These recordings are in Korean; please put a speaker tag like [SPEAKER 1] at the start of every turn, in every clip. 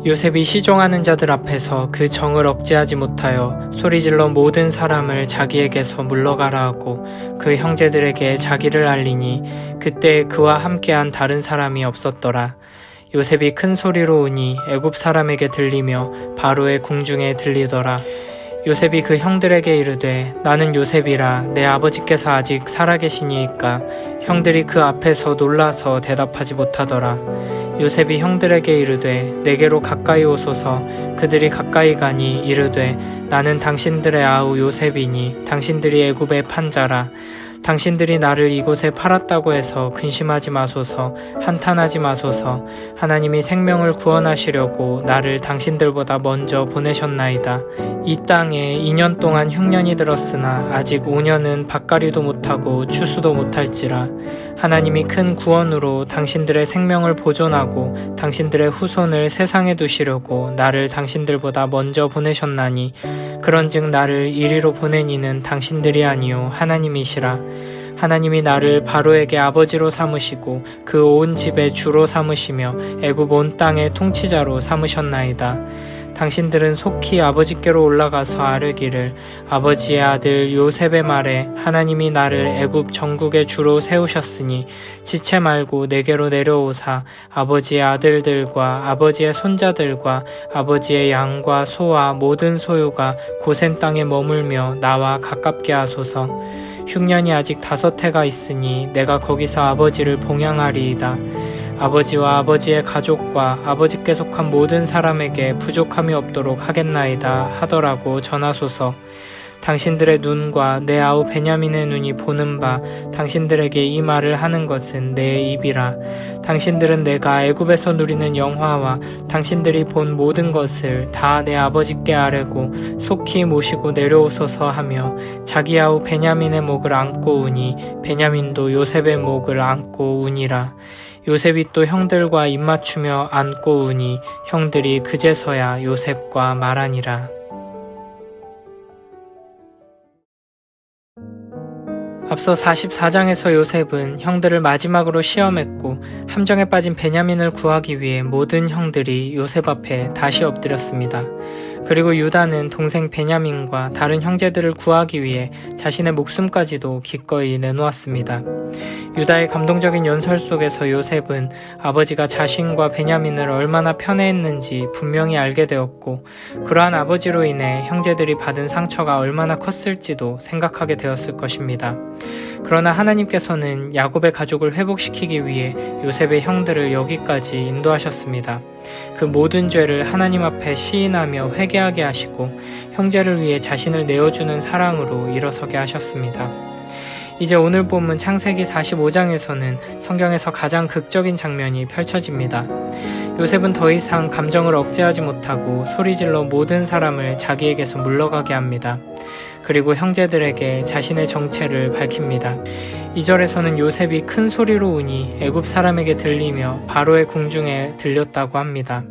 [SPEAKER 1] 요셉이 시종하는 자들 앞에서 그 정을 억제하지 못하여 소리질러 모든 사람을 자기에게서 물러가라 하고 그 형제들에게 자기를 알리니 그때 그와 함께한 다른 사람이 없었더라. 요셉이 큰 소리로 우니 애굽 사람에게 들리며 바로의 궁중에 들리더라. 요셉이 그 형들에게 이르되 나는 요셉이라 내 아버지께서 아직 살아계시니이까. 형들이 그 앞에서 놀라서 대답하지 못하더라. 요셉이 형들에게 이르되 내게로 가까이 오소서. 그들이 가까이 가니 이르되 나는 당신들의 아우 요셉이니 당신들이 애굽의 판자라. 당신들이 나를 이곳에 팔았다고 해서 근심하지 마소서. 한탄하지 마소서. 하나님이 생명을 구원하시려고 나를 당신들보다 먼저 보내셨나이다. 이 땅에 2년 동안 흉년이 들었으나 아직 5년은 밭가리도 못하고 추수도 못할지라. 하나님이 큰 구원으로 당신들의 생명을 보존하고 당신들의 후손을 세상에 두시려고 나를 당신들보다 먼저 보내셨나니 그런즉 나를 이리로 보내니는 당신들이 아니요 하나님이시라. 하나님이 나를 바로에게 아버지로 삼으시고 그 온 집의 주로 삼으시며 애굽 온 땅의 통치자로 삼으셨나이다. 당신들은 속히 아버지께로 올라가서 아뢰기를 아버지의 아들 요셉의 말에 하나님이 나를 애굽 전국의 주로 세우셨으니 지체 말고 내게로 내려오사 아버지의 아들들과 아버지의 손자들과 아버지의 양과 소와 모든 소유가 고센 땅에 머물며 나와 가깝게 하소서. 흉년이 아직 5해가 있으니 내가 거기서 아버지를 봉양하리이다. 아버지와 아버지의 가족과 아버지께 속한 모든 사람에게 부족함이 없도록 하겠나이다 하더라고 전하소서. 당신들의 눈과 내 아우 베냐민의 눈이 보는 바 당신들에게 이 말을 하는 것은 내 입이라. 당신들은 내가 애굽에서 누리는 영화와 당신들이 본 모든 것을 다 내 아버지께 아뢰고 속히 모시고 내려오소서 하며 자기 아우 베냐민의 목을 안고 우니 베냐민도 요셉의 목을 안고 우니라. 요셉이 또 형들과 입맞추며 안고 우니 형들이 그제서야 요셉과 말하니라. 앞서 44장에서 요셉은 형들을 마지막으로 시험했고 함정에 빠진 베냐민을 구하기 위해 모든 형들이 요셉 앞에 다시 엎드렸습니다. 그리고 유다는 동생 베냐민과 다른 형제들을 구하기 위해 자신의 목숨까지도 기꺼이 내놓았습니다. 유다의 감동적인 연설 속에서 요셉은 아버지가 자신과 베냐민을 얼마나 편애했는지 분명히 알게 되었고 그러한 아버지로 인해 형제들이 받은 상처가 얼마나 컸을지도 생각하게 되었을 것입니다. 그러나 하나님께서는 야곱의 가족을 회복시키기 위해 요셉의 형들을 여기까지 인도하셨습니다. 그 모든 죄를 하나님 앞에 시인하며 회개하게 하시고 형제를 위해 자신을 내어주는 사랑으로 일어서게 하셨습니다. 이제 오늘 본문 창세기 45장에서는 성경에서 가장 극적인 장면이 펼쳐집니다. 요셉은 더 이상 감정을 억제하지 못하고 소리질러 모든 사람을 자기에게서 물러가게 합니다. 그리고 형제들에게 자신의 정체를 밝힙니다. 2절에서는 요셉이 큰 소리로 우니 애굽 사람에게 들리며 바로의 궁중에 들렸다고 합니다.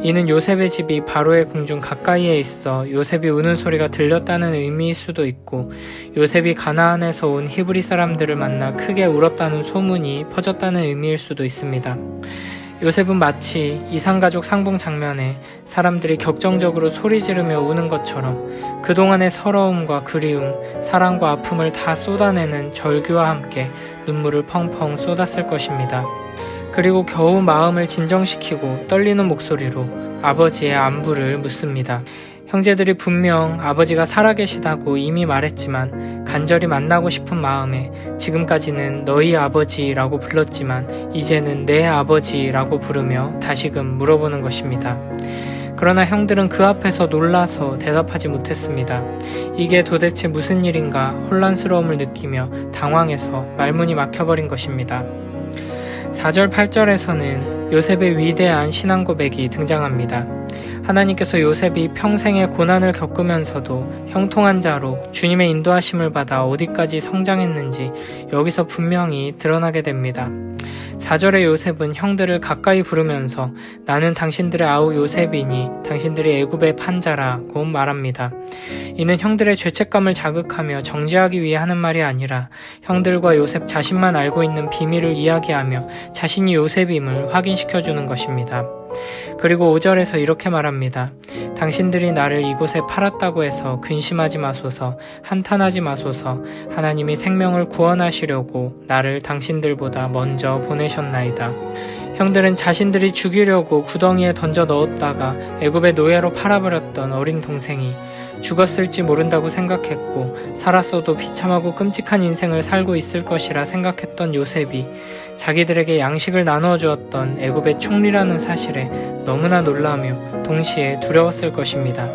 [SPEAKER 1] 이는 요셉의 집이 바로의 궁중 가까이에 있어 요셉이 우는 소리가 들렸다는 의미일 수도 있고 요셉이 가나안에서 온 히브리 사람들을 만나 크게 울었다는 소문이 퍼졌다는 의미일 수도 있습니다. 요셉은 마치 이산가족 상봉 장면에 사람들이 격정적으로 소리 지르며 우는 것처럼 그동안의 서러움과 그리움, 사랑과 아픔을 다 쏟아내는 절규와 함께 눈물을 펑펑 쏟았을 것입니다. 그리고 겨우 마음을 진정시키고 떨리는 목소리로 아버지의 안부를 묻습니다. 형제들이 분명 아버지가 살아계시다고 이미 말했지만 간절히 만나고 싶은 마음에 지금까지는 너희 아버지라고 불렀지만 이제는 내 아버지라고 부르며 다시금 물어보는 것입니다. 그러나 형들은 그 앞에서 놀라서 대답하지 못했습니다. 이게 도대체 무슨 일인가 혼란스러움을 느끼며 당황해서 말문이 막혀버린 것입니다. 4절 8절에서는 요셉의 위대한 신앙 고백이 등장합니다. 하나님께서 요셉이 평생의 고난을 겪으면서도 형통한 자로 주님의 인도하심을 받아 어디까지 성장했는지 여기서 분명히 드러나게 됩니다. 4절의 요셉은 형들을 가까이 부르면서 나는 당신들의 아우 요셉이니 당신들이 애굽의 판자라고 말합니다. 이는 형들의 죄책감을 자극하며 정죄하기 위해 하는 말이 아니라 형들과 요셉 자신만 알고 있는 비밀을 이야기하며 자신이 요셉임을 확인시켜주는 것입니다. 그리고 5절에서 이렇게 말합니다. 당신들이 나를 이곳에 팔았다고 해서 근심하지 마소서, 한탄하지 마소서. 하나님이 생명을 구원하시려고 나를 당신들보다 먼저 보내셨나이다. 형들은 자신들이 죽이려고 구덩이에 던져 넣었다가 애굽의 노예로 팔아버렸던 어린 동생이 죽었을지 모른다고 생각했고 살았어도 비참하고 끔찍한 인생을 살고 있을 것이라 생각했던 요셉이 자기들에게 양식을 나누어 주었던 애굽의 총리라는 사실에 너무나 놀라며 동시에 두려웠을 것입니다.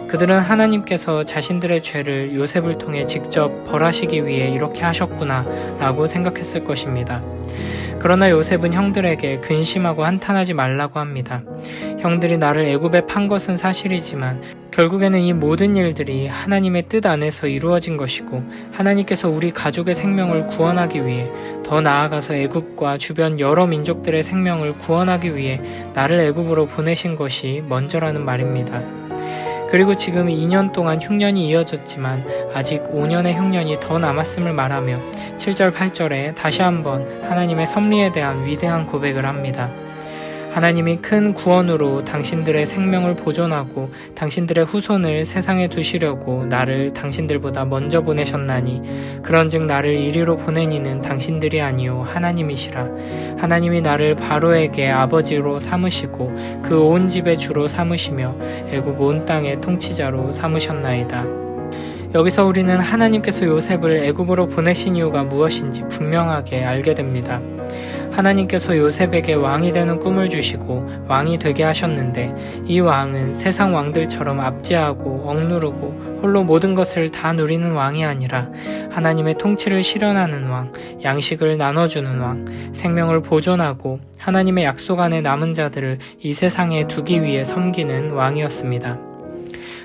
[SPEAKER 1] 그들은 하나님께서 자신들의 죄를 요셉을 통해 직접 벌하시기 위해 이렇게 하셨구나 라고 생각했을 것입니다. 그러나 요셉은 형들에게 근심하고 한탄하지 말라고 합니다. 형들이 나를 애굽에 판 것은 사실이지만 결국에는 이 모든 일들이 하나님의 뜻 안에서 이루어진 것이고 하나님께서 우리 가족의 생명을 구원하기 위해 더 나아가서 애굽과 주변 여러 민족들의 생명을 구원하기 위해 나를 애굽으로 보내신 것이 먼저라는 말입니다. 그리고 지금 2년 동안 흉년이 이어졌지만 아직 5년의 흉년이 더 남았음을 말하며 7절 8절에 다시 한번 하나님의 섭리에 대한 위대한 고백을 합니다. 하나님이 큰 구원으로 당신들의 생명을 보존하고 당신들의 후손을 세상에 두시려고 나를 당신들보다 먼저 보내셨나니 그런즉 나를 이리로 보낸 이는 당신들이 아니요 하나님이시라. 하나님이 나를 바로에게 아버지로 삼으시고 그 온 집의 주로 삼으시며 애굽 온 땅의 통치자로 삼으셨나이다. 여기서 우리는 하나님께서 요셉을 애굽으로 보내신 이유가 무엇인지 분명하게 알게 됩니다. 하나님께서 요셉에게 왕이 되는 꿈을 주시고 왕이 되게 하셨는데 이 왕은 세상 왕들처럼 압제하고 억누르고 홀로 모든 것을 다 누리는 왕이 아니라 하나님의 통치를 실현하는 왕, 양식을 나눠주는 왕, 생명을 보존하고 하나님의 약속 안에 남은 자들을 이 세상에 두기 위해 섬기는 왕이었습니다.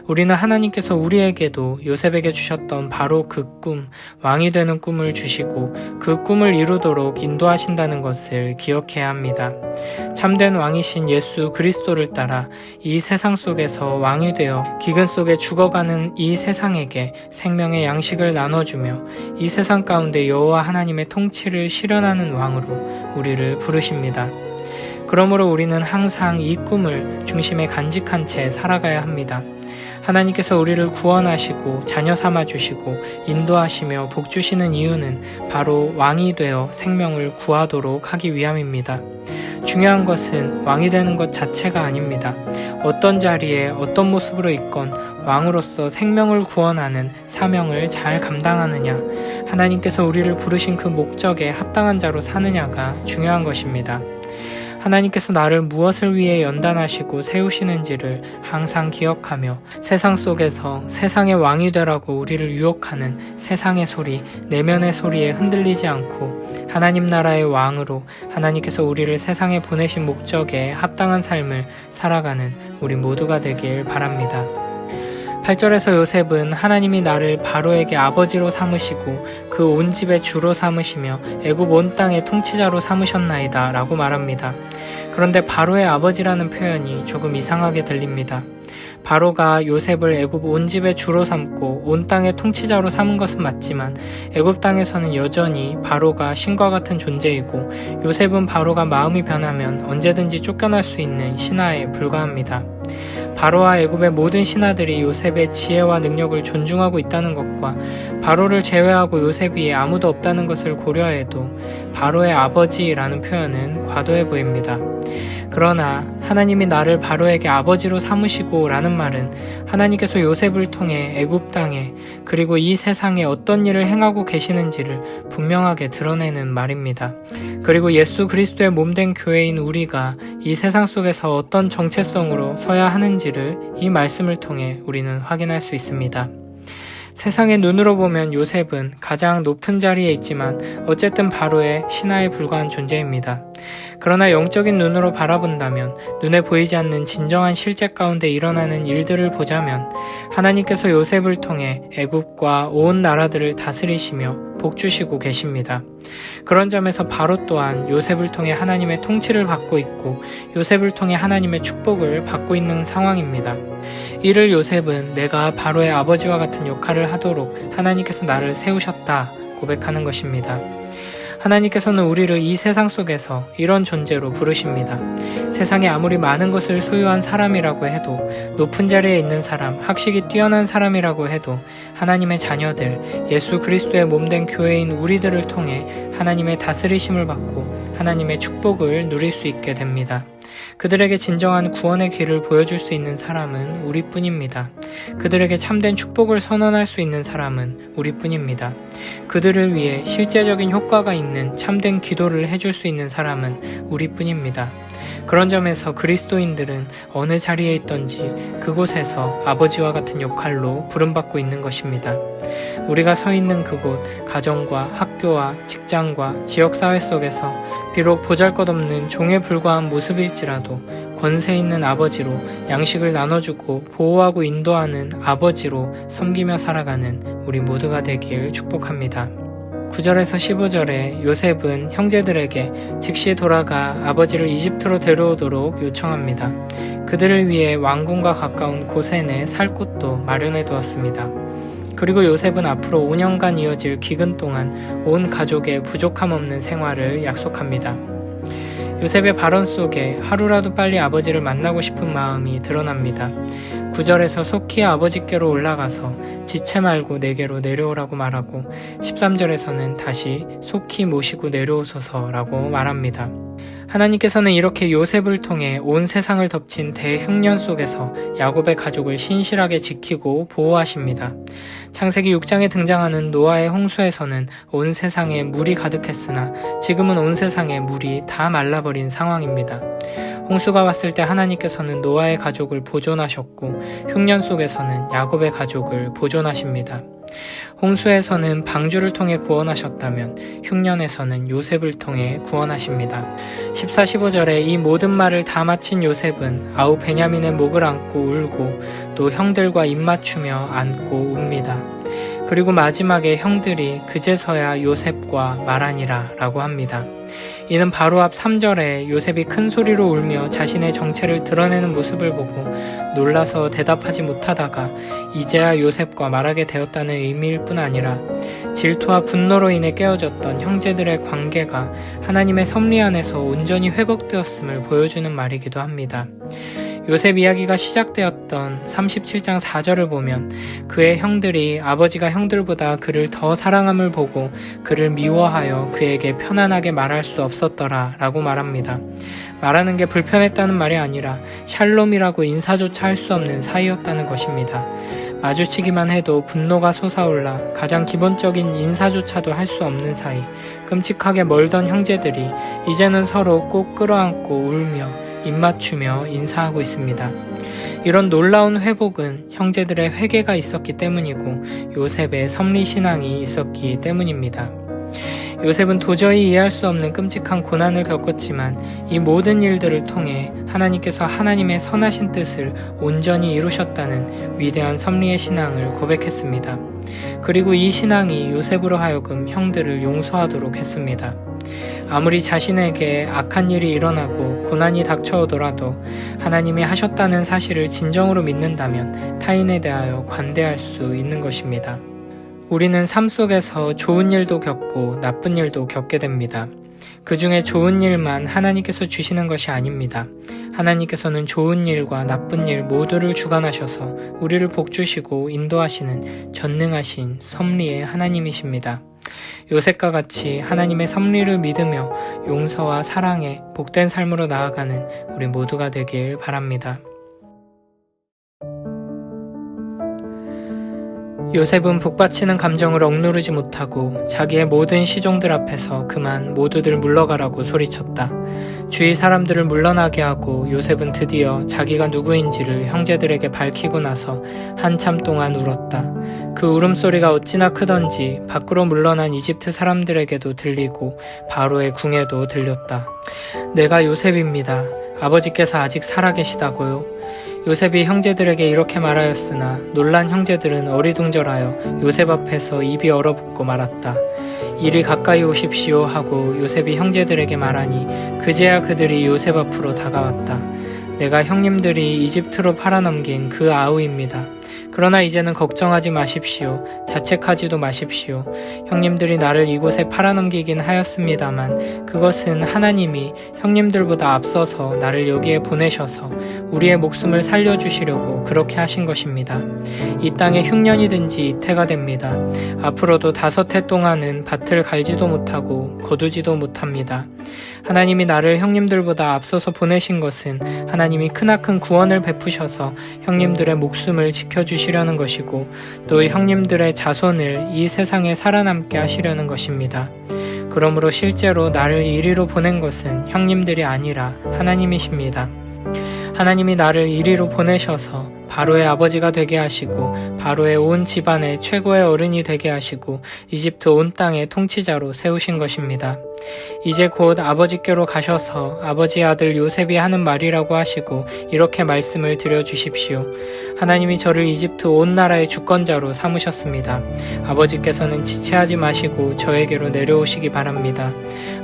[SPEAKER 1] 우리는 하나님께서 우리에게도 요셉에게 주셨던 바로 그 꿈, 왕이 되는 꿈을 주시고 그 꿈을 이루도록 인도하신다는 것을 기억해야 합니다. 참된 왕이신 예수 그리스도를 따라 이 세상 속에서 왕이 되어 기근 속에 죽어가는 이 세상에게 생명의 양식을 나눠주며 이 세상 가운데 여호와 하나님의 통치를 실현하는 왕으로 우리를 부르십니다. 그러므로 우리는 항상 이 꿈을 중심에 간직한 채 살아가야 합니다. 하나님께서 우리를 구원하시고 자녀 삼아주시고 인도하시며 복주시는 이유는 바로 왕이 되어 생명을 구하도록 하기 위함입니다. 중요한 것은 왕이 되는 것 자체가 아닙니다. 어떤 자리에 어떤 모습으로 있건 왕으로서 생명을 구원하는 사명을 잘 감당하느냐, 하나님께서 우리를 부르신 그 목적에 합당한 자로 사느냐가 중요한 것입니다. 하나님께서 나를 무엇을 위해 연단하시고 세우시는지를 항상 기억하며 세상 속에서 세상의 왕이 되라고 우리를 유혹하는 세상의 소리, 내면의 소리에 흔들리지 않고 하나님 나라의 왕으로 하나님께서 우리를 세상에 보내신 목적에 합당한 삶을 살아가는 우리 모두가 되길 바랍니다. 8절에서 요셉은 하나님이 나를 바로에게 아버지로 삼으시고 그 온 집의 주로 삼으시며 애굽 온 땅의 통치자로 삼으셨나이다 라고 말합니다. 그런데 바로의 아버지라는 표현이 조금 이상하게 들립니다. 바로가 요셉을 애굽 온 집의 주로 삼고 온 땅의 통치자로 삼은 것은 맞지만 애굽 땅에서는 여전히 바로가 신과 같은 존재이고 요셉은 바로가 마음이 변하면 언제든지 쫓겨날 수 있는 신하에 불과합니다. 바로와 애굽의 모든 신하들이 요셉의 지혜와 능력을 존중하고 있다는 것과 바로를 제외하고 요셉 위에 아무도 없다는 것을 고려해도 바로의 아버지라는 표현은 과도해 보입니다. 그러나 하나님이 나를 바로에게 아버지로 삼으시고 라는 말은 하나님께서 요셉을 통해 애굽 땅에 그리고 이 세상에 어떤 일을 행하고 계시는지를 분명하게 드러내는 말입니다. 그리고 예수 그리스도의 몸된 교회인 우리가 이 세상 속에서 어떤 정체성으로 서야 하는지를 이 말씀을 통해 우리는 확인할 수 있습니다. 세상의 눈으로 보면 요셉은 가장 높은 자리에 있지만 어쨌든 바로의 신하에 불과한 존재입니다. 그러나 영적인 눈으로 바라본다면 눈에 보이지 않는 진정한 실제 가운데 일어나는 일들을 보자면 하나님께서 요셉을 통해 애굽과 온 나라들을 다스리시며 복주시고 계십니다. 그런 점에서 바로 또한 요셉을 통해 하나님의 통치를 받고 있고 요셉을 통해 하나님의 축복을 받고 있는 상황입니다. 이를 요셉은 내가 바로의 아버지와 같은 역할을 하도록 하나님께서 나를 세우셨다 고백하는 것입니다. 하나님께서는 우리를 이 세상 속에서 이런 존재로 부르십니다. 세상에 아무리 많은 것을 소유한 사람이라고 해도, 높은 자리에 있는 사람, 학식이 뛰어난 사람이라고 해도 하나님의 자녀들, 예수 그리스도의 몸된 교회인 우리들을 통해 하나님의 다스리심을 받고 하나님의 축복을 누릴 수 있게 됩니다. 그들에게 진정한 구원의 길을 보여줄 수 있는 사람은 우리뿐입니다. 그들에게 참된 축복을 선언할 수 있는 사람은 우리뿐입니다. 그들을 위해 실제적인 효과가 있는 참된 기도를 해줄 수 있는 사람은 우리뿐입니다. 그런 점에서 그리스도인들은 어느 자리에 있던지 그곳에서 아버지와 같은 역할로 부름받고 있는 것입니다. 우리가 서 있는 그곳, 가정과 학교와 직장과 지역사회 속에서 비록 보잘것없는 종에 불과한 모습일지라도 권세 있는 아버지로 양식을 나눠주고 보호하고 인도하는 아버지로 섬기며 살아가는 우리 모두가 되길 축복합니다. 9절에서 15절에 요셉은 형제들에게 즉시 돌아가 아버지를 이집트로 데려오도록 요청합니다. 그들을 위해 왕궁과 가까운 고센에 살 곳도 마련해 두었습니다. 그리고 요셉은 앞으로 5년간 이어질 기근 동안 온 가족의 부족함 없는 생활을 약속합니다. 요셉의 발언 속에 하루라도 빨리 아버지를 만나고 싶은 마음이 드러납니다. 9절에서 속히 아버지께로 올라가서 지체 말고 내게로 내려오라고 말하고 13절에서는 다시 속히 모시고 내려오소서라고 말합니다. 하나님께서는 이렇게 요셉을 통해 온 세상을 덮친 대흉년 속에서 야곱의 가족을 신실하게 지키고 보호하십니다. 창세기 6장에 등장하는 노아의 홍수에서는 온 세상에 물이 가득했으나 지금은 온 세상에 물이 다 말라버린 상황입니다. 홍수가 왔을 때 하나님께서는 노아의 가족을 보존하셨고 흉년 속에서는 야곱의 가족을 보존하십니다. 홍수에서는 방주를 통해 구원하셨다면 흉년에서는 요셉을 통해 구원하십니다. 14, 15절에 이 모든 말을 다 마친 요셉은 아우 베냐민의 목을 안고 울고 또 형들과 입맞추며 안고 웁니다. 그리고 마지막에 형들이 그제서야 요셉과 말하니라 라고 합니다. 이는 바로 앞 3절에 요셉이 큰 소리로 울며 자신의 정체를 드러내는 모습을 보고 놀라서 대답하지 못하다가 이제야 요셉과 말하게 되었다는 의미일 뿐 아니라 질투와 분노로 인해 깨어졌던 형제들의 관계가 하나님의 섭리 안에서 온전히 회복되었음을 보여주는 말이기도 합니다. 요셉 이야기가 시작되었던 37장 4절을 보면 그의 형들이 아버지가 형들보다 그를 더 사랑함을 보고 그를 미워하여 그에게 편안하게 말할 수 없었더라 라고 말합니다. 말하는 게 불편했다는 말이 아니라 샬롬이라고 인사조차 할 수 없는 사이였다는 것입니다. 마주치기만 해도 분노가 솟아올라 가장 기본적인 인사조차도 할 수 없는 사이, 끔찍하게 멀던 형제들이 이제는 서로 꼭 끌어안고 울며 입맞추며 인사하고 있습니다. 이런 놀라운 회복은 형제들의 회개가 있었기 때문이고 요셉의 섭리신앙이 있었기 때문입니다. 요셉은 도저히 이해할 수 없는 끔찍한 고난을 겪었지만 이 모든 일들을 통해 하나님께서 하나님의 선하신 뜻을 온전히 이루셨다는 위대한 섭리의 신앙을 고백했습니다. 그리고 이 신앙이 요셉으로 하여금 형들을 용서하도록 했습니다. 아무리 자신에게 악한 일이 일어나고 고난이 닥쳐오더라도 하나님이 하셨다는 사실을 진정으로 믿는다면 타인에 대하여 관대할 수 있는 것입니다. 우리는 삶 속에서 좋은 일도 겪고 나쁜 일도 겪게 됩니다. 그 중에 좋은 일만 하나님께서 주시는 것이 아닙니다. 하나님께서는 좋은 일과 나쁜 일 모두를 주관하셔서 우리를 복주시고 인도하시는 전능하신 섭리의 하나님이십니다. 요셉과 같이 하나님의 섭리를 믿으며 용서와 사랑에 복된 삶으로 나아가는 우리 모두가 되길 바랍니다. 요셉은 복받치는 감정을 억누르지 못하고 자기의 모든 시종들 앞에서 그만 모두들 물러가라고 소리쳤다. 주위 사람들을 물러나게 하고 요셉은 드디어 자기가 누구인지를 형제들에게 밝히고 나서 한참 동안 울었다. 그 울음소리가 어찌나 크던지 밖으로 물러난 이집트 사람들에게도 들리고 바로의 궁에도 들렸다. 내가 요셉입니다. 아버지께서 아직 살아계시다고요. 요셉이 형제들에게 이렇게 말하였으나 놀란 형제들은 어리둥절하여 요셉 앞에서 입이 얼어붙고 말았다. 이리 가까이 오십시오 하고 요셉이 형제들에게 말하니 그제야 그들이 요셉 앞으로 다가왔다. 내가 형님들이 이집트로 팔아넘긴 그 아우입니다. 그러나 이제는 걱정하지 마십시오. 자책하지도 마십시오. 형님들이 나를 이곳에 팔아넘기긴 하였습니다만 그것은 하나님이 형님들보다 앞서서 나를 여기에 보내셔서 우리의 목숨을 살려주시려고 그렇게 하신 것입니다. 이 땅에 흉년이든지 이태가 됩니다. 앞으로도 5해 동안은 밭을 갈지도 못하고 거두지도 못합니다. 하나님이 나를 형님들보다 앞서서 보내신 것은 하나님이 크나큰 구원을 베푸셔서 형님들의 목숨을 지켜주시려는 것이고 또 형님들의 자손을 이 세상에 살아남게 하시려는 것입니다. 그러므로 실제로 나를 이리로 보낸 것은 형님들이 아니라 하나님이십니다. 하나님이 나를 이리로 보내셔서 바로의 아버지가 되게 하시고 바로의 온 집안의 최고의 어른이 되게 하시고 이집트 온 땅의 통치자로 세우신 것입니다. 이제 곧 아버지께로 가셔서 아버지의 아들 요셉이 하는 말이라고 하시고 이렇게 말씀을 드려주십시오. 하나님이 저를 이집트 온 나라의 주권자로 삼으셨습니다. 아버지께서는 지체하지 마시고 저에게로 내려오시기 바랍니다.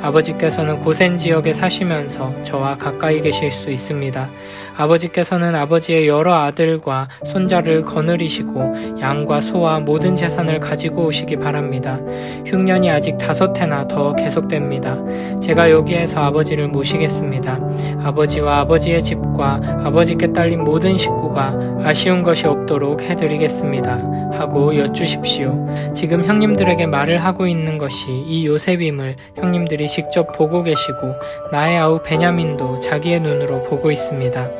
[SPEAKER 1] 아버지께서는 고센 지역에 사시면서 저와 가까이 계실 수 있습니다. 아버지께서는 아버지의 여러 아들과 손자를 거느리시고 양과 소와 모든 재산을 가지고 오시기 바랍니다. 흉년이 아직 5해나 더 계속됩니다. 제가 여기에서 아버지를 모시겠습니다. 아버지와 아버지의 집과 아버지께 딸린 모든 식구가 아쉬운 것이 없도록 해드리겠습니다. 하고 여쭈십시오. 지금 형님들에게 말을 하고 있는 것이 이 요셉임을 형님들이 직접 보고 계시고 나의 아우 베냐민도 자기의 눈으로 보고 있습니다.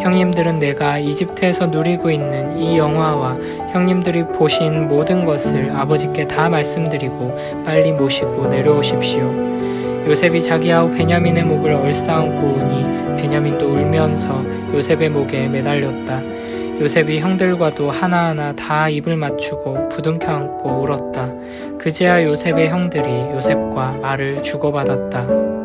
[SPEAKER 1] 형님들은 내가 이집트에서 누리고 있는 이 영화와 형님들이 보신 모든 것을 아버지께 다 말씀드리고 빨리 모시고 내려오십시오. 요셉이 자기 아우 베냐민의 목을 얼싸안고 오니 베냐민도 울면서 요셉의 목에 매달렸다. 요셉이 형들과도 하나하나 다 입을 맞추고 부둥켜 안고 울었다. 그제야 요셉의 형들이 요셉과 말을 주고받았다.